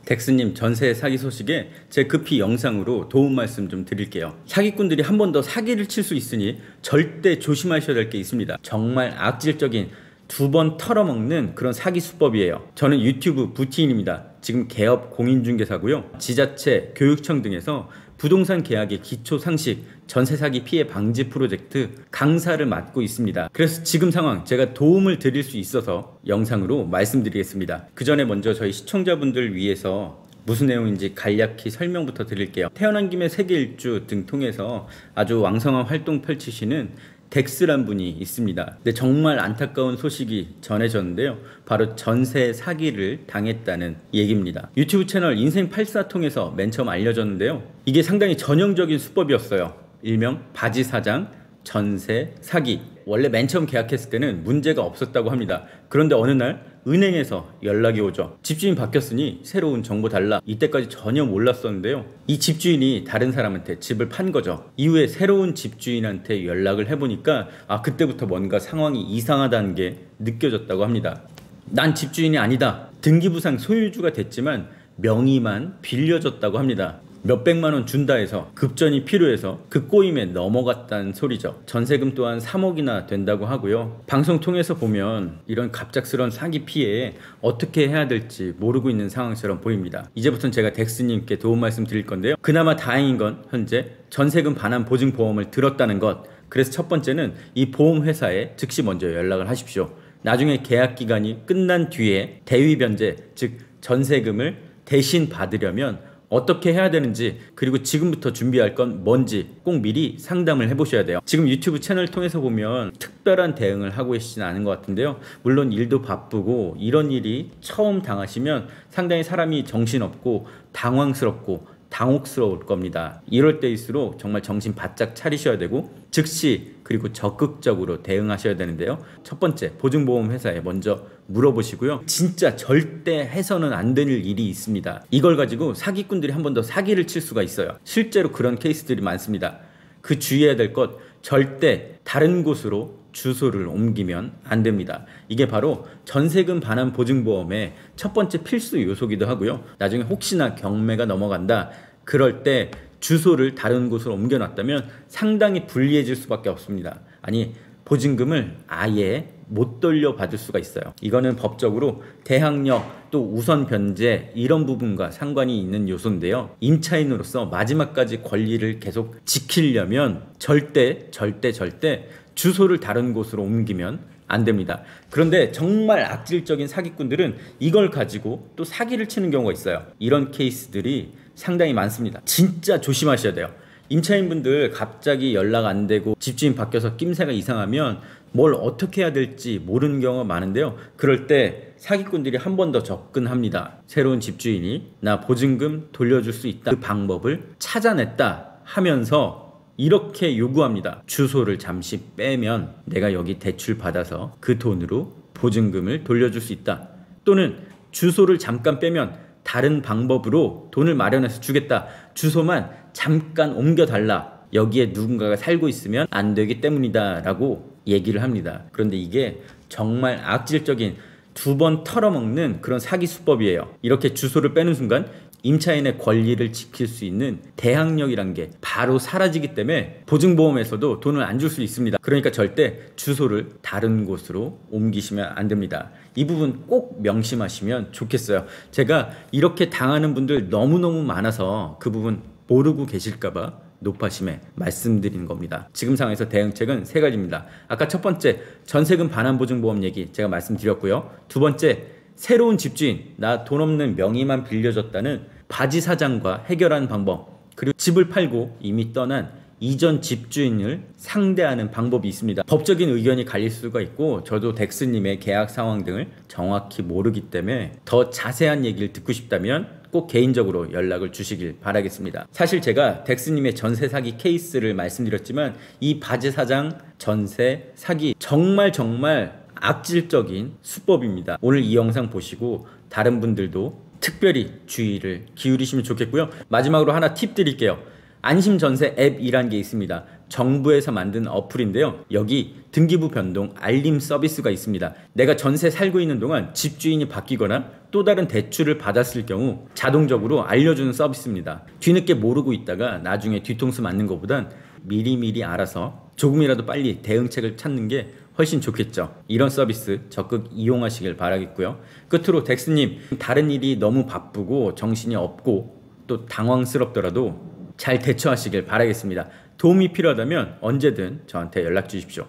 덱스님 전세 사기 소식에 제 급히 영상으로 도움 말씀 좀 드릴게요. 사기꾼들이 한 번 더 사기를 칠 수 있으니 절대 조심하셔야 될 게 있습니다. 정말 악질적인 두 번 털어먹는 그런 사기 수법이에요. 저는 유튜브 부티인입니다. 지금 개업 공인중개사고요. 지자체, 교육청 등에서 부동산 계약의 기초 상식, 전세 사기 피해 방지 프로젝트 강사를 맡고 있습니다. 그래서 지금 상황 제가 도움을 드릴 수 있어서 영상으로 말씀드리겠습니다. 그 전에 먼저 저희 시청자분들 위해서 무슨 내용인지 간략히 설명부터 드릴게요. 태어난 김에 세계 일주 등 통해서 아주 왕성한 활동 펼치시는 덱스란 분이 있습니다. 근데 정말 안타까운 소식이 전해졌는데요. 바로 전세 사기를 당했다는 얘기입니다. 유튜브 채널 인생84 통해서 맨 처음 알려졌는데요. 이게 상당히 전형적인 수법이었어요. 일명 바지 사장 전세 사기. 원래 맨 처음 계약했을 때는 문제가 없었다고 합니다. 그런데 어느 날 은행에서 연락이 오죠. 집주인 바뀌었으니 새로운 정보 달라. 이때까지 전혀 몰랐었는데요. 이 집주인이 다른 사람한테 집을 판 거죠. 이후에 새로운 집주인한테 연락을 해보니까 그때부터 뭔가 상황이 이상하다는 게 느껴졌다고 합니다. 난 집주인이 아니다. 등기부상 소유주가 됐지만 명의만 빌려줬다고 합니다. 몇백만 원 준다 해서 급전이 필요해서 그 꼬임에 넘어갔다는 소리죠. 전세금 또한 3억이나 된다고 하고요. 방송 통해서 보면 이런 갑작스러운 사기 피해에 어떻게 해야 될지 모르고 있는 상황처럼 보입니다. 이제부터는 제가 덱스님께 도움 말씀 드릴 건데요. 그나마 다행인 건 현재 전세금 반환 보증보험을 들었다는 것. 그래서 첫 번째는 이 보험회사에 즉시 먼저 연락을 하십시오. 나중에 계약 기간이 끝난 뒤에 대위 변제, 즉 전세금을 대신 받으려면 어떻게 해야 되는지, 그리고 지금부터 준비할 건 뭔지 꼭 미리 상담을 해보셔야 돼요. 지금 유튜브 채널 통해서 보면 특별한 대응을 하고 계시지는 않은 것 같은데요. 물론 일도 바쁘고 이런 일이 처음 당하시면 상당히 사람이 정신없고 당황스럽고 당혹스러울 겁니다. 이럴 때일수록 정말 정신 바짝 차리셔야 되고 즉시 그리고 적극적으로 대응하셔야 되는데요. 첫 번째, 보증보험 회사에 먼저 물어보시고요. 진짜 절대 해서는 안 될 일이 있습니다. 이걸 가지고 사기꾼들이 한 번 더 사기를 칠 수가 있어요. 실제로 그런 케이스들이 많습니다. 그 주의해야 될 것, 절대 다른 곳으로 주소를 옮기면 안 됩니다. 이게 바로 전세금 반환 보증보험의 첫 번째 필수 요소기도 하고요. 나중에 혹시나 경매가 넘어간다 그럴 때 주소를 다른 곳으로 옮겨놨다면 상당히 불리해질 수밖에 없습니다. 아니, 보증금을 아예 못 돌려받을 수가 있어요. 이거는 법적으로 대항력 또 우선 변제 이런 부분과 상관이 있는 요소인데요. 임차인으로서 마지막까지 권리를 계속 지키려면 절대 주소를 다른 곳으로 옮기면 안 됩니다. 그런데 정말 악질적인 사기꾼들은 이걸 가지고 또 사기를 치는 경우가 있어요. 이런 케이스들이 상당히 많습니다. 진짜 조심하셔야 돼요. 임차인분들 갑자기 연락 안 되고 집주인 바뀌어서 낌새가 이상하면 뭘 어떻게 해야 될지 모르는 경우가 많은데요. 그럴 때 사기꾼들이 한 번 더 접근합니다. 새로운 집주인이 나 보증금 돌려줄 수 있다, 그 방법을 찾아냈다 하면서 이렇게 요구합니다. 주소를 잠시 빼면 내가 여기 대출 받아서 그 돈으로 보증금을 돌려줄 수 있다. 또는 주소를 잠깐 빼면 다른 방법으로 돈을 마련해서 주겠다. 주소만 잠깐 옮겨달라. 여기에 누군가가 살고 있으면 안 되기 때문이다 라고 얘기를 합니다. 그런데 이게 정말 악질적인 두 번 털어먹는 그런 사기 수법이에요. 이렇게 주소를 빼는 순간 임차인의 권리를 지킬 수 있는 대항력이란 게 바로 사라지기 때문에 보증보험에서도 돈을 안 줄 수 있습니다. 그러니까 절대 주소를 다른 곳으로 옮기시면 안 됩니다. 이 부분 꼭 명심하시면 좋겠어요. 제가 이렇게 당하는 분들 너무너무 많아서 그 부분 모르고 계실까봐 높아심에 말씀드리는 겁니다. 지금 상황에서 대응책은 세 가지입니다. 아까 첫 번째, 전세금 반환 보증보험 얘기 제가 말씀드렸고요. 두 번째, 새로운 집주인, 나 돈 없는 명의만 빌려줬다는 바지 사장과 해결하는 방법, 그리고 집을 팔고 이미 떠난 이전 집주인을 상대하는 방법이 있습니다. 법적인 의견이 갈릴 수가 있고 저도 덱스님의 계약 상황 등을 정확히 모르기 때문에 더 자세한 얘기를 듣고 싶다면 꼭 개인적으로 연락을 주시길 바라겠습니다. 사실 제가 덱스님의 전세 사기 케이스를 말씀드렸지만 이 바지 사장 전세 사기 정말 악질적인 수법입니다. 오늘 이 영상 보시고 다른 분들도 특별히 주의를 기울이시면 좋겠고요. 마지막으로 하나 팁 드릴게요. 안심전세 앱이란 게 있습니다. 정부에서 만든 어플인데요. 여기 등기부 변동 알림 서비스가 있습니다. 내가 전세 살고 있는 동안 집주인이 바뀌거나 또 다른 대출을 받았을 경우 자동적으로 알려주는 서비스입니다. 뒤늦게 모르고 있다가 나중에 뒤통수 맞는 것보단 미리미리 알아서 조금이라도 빨리 대응책을 찾는 게 훨씬 좋겠죠. 이런 서비스 적극 이용하시길 바라겠고요. 끝으로 덱스님, 다른 일이 너무 바쁘고 정신이 없고 또 당황스럽더라도 잘 대처하시길 바라겠습니다. 도움이 필요하다면 언제든 저한테 연락 주십시오.